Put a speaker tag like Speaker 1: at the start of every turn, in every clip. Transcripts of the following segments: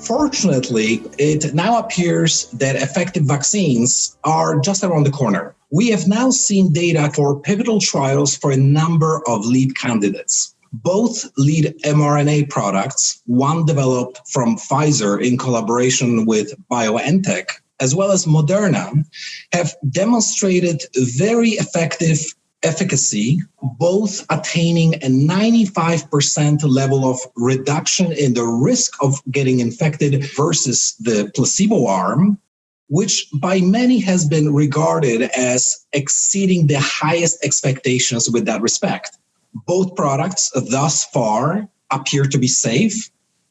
Speaker 1: Fortunately, it now appears that effective vaccines are just around the corner. We have now seen data for pivotal trials for a number of lead candidates. Both lead mRNA products, one developed from Pfizer in collaboration with BioNTech, as well as Moderna, have demonstrated very effective efficacy, both attaining a 95% level of reduction in the risk of getting infected versus the placebo arm, which by many has been regarded as exceeding the highest expectations with that respect. Both products thus far appear to be safe,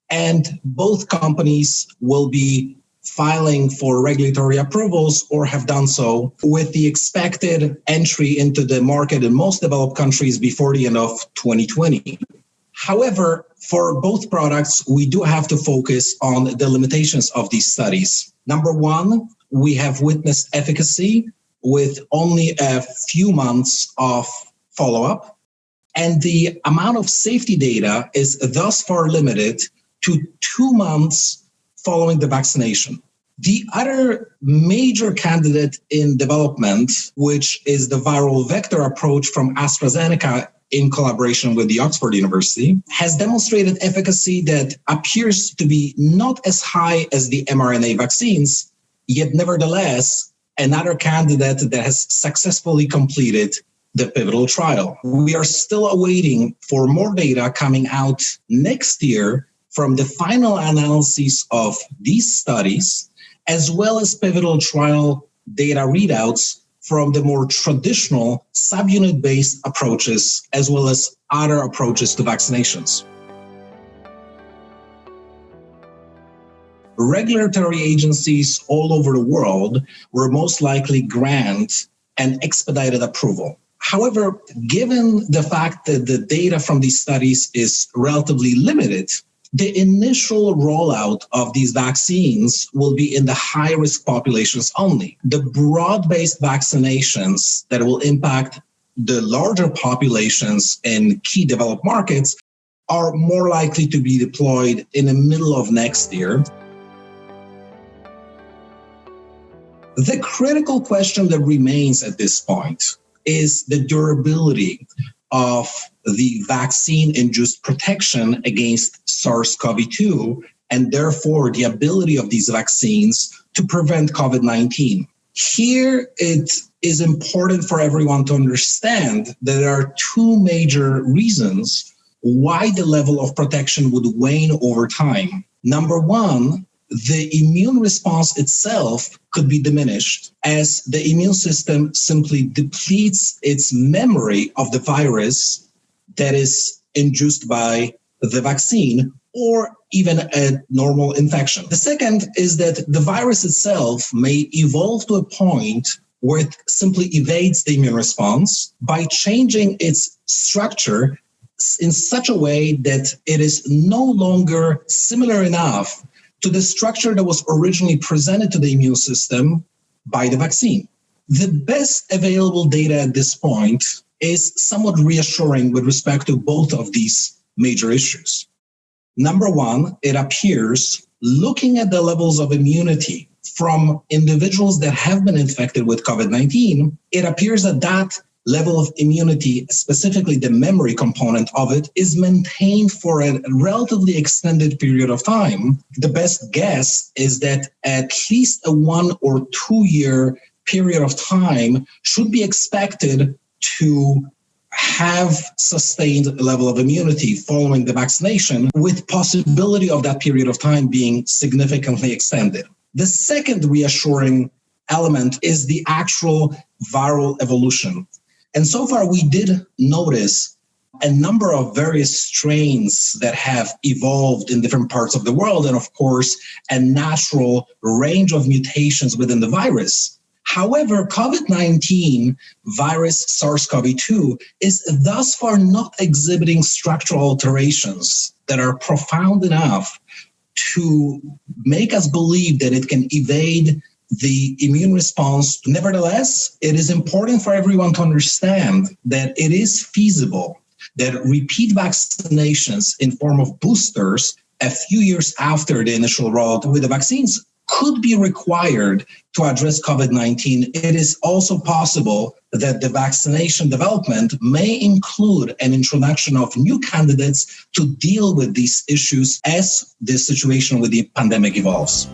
Speaker 1: and both companies will be filing for regulatory approvals or have done so with the expected entry into the market in most developed countries before the end of 2020. However, for both products, we do have to focus on the limitations of these studies. Number one, we have witnessed efficacy with only a few months of follow-up, and the amount of safety data is thus far limited to 2 months following the vaccination. The other major candidate in development, which is the viral vector approach from AstraZeneca in collaboration with the Oxford University, has demonstrated efficacy that appears to be not as high as the mRNA vaccines, yet nevertheless, another candidate that has successfully completed the pivotal trial. We are still awaiting for more data coming out next year from the final analyses of these studies, as well as pivotal trial data readouts from the more traditional subunit-based approaches, as well as other approaches to vaccinations. Regulatory agencies all over the world will most likely grant an expedited approval. However, given the fact that the data from these studies is relatively limited, the initial rollout of these vaccines will be in the high-risk populations only. The broad-based vaccinations that will impact the larger populations in key developed markets are more likely to be deployed in the middle of next year. The critical question that remains at this point is the durability of the vaccine-induced protection against SARS-CoV-2, and therefore the ability of these vaccines to prevent COVID-19. Here, it is important for everyone to understand that there are two major reasons why the level of protection would wane over time. Number one, the immune response itself could be diminished as the immune system simply depletes its memory of the virus that is induced by the vaccine or even a normal infection. The second is that the virus itself may evolve to a point where it simply evades the immune response by changing its structure in such a way that it is no longer similar enough to the structure that was originally presented to the immune system by the vaccine. The best available data at this point is somewhat reassuring with respect to both of these major issues. Number one, it appears, looking at the levels of immunity from individuals that have been infected with COVID-19, it appears that that level of immunity, specifically the memory component of it, is maintained for a relatively extended period of time. The best guess is that at least a 1 or 2 year period of time should be expected to have sustained level of immunity following the vaccination, with possibility of that period of time being significantly extended. The second reassuring element is the actual viral evolution. And so far, we did notice a number of various strains that have evolved in different parts of the world, and of course, a natural range of mutations within the virus. However, COVID-19 virus SARS-CoV-2 is thus far not exhibiting structural alterations that are profound enough to make us believe that it can evade the immune response. Nevertheless, it is important for everyone to understand that it is feasible that repeat vaccinations in form of boosters a few years after the initial rollout with the vaccines could be required to address COVID-19, it is also possible that the vaccination development may include an introduction of new candidates to deal with these issues as the situation with the pandemic evolves.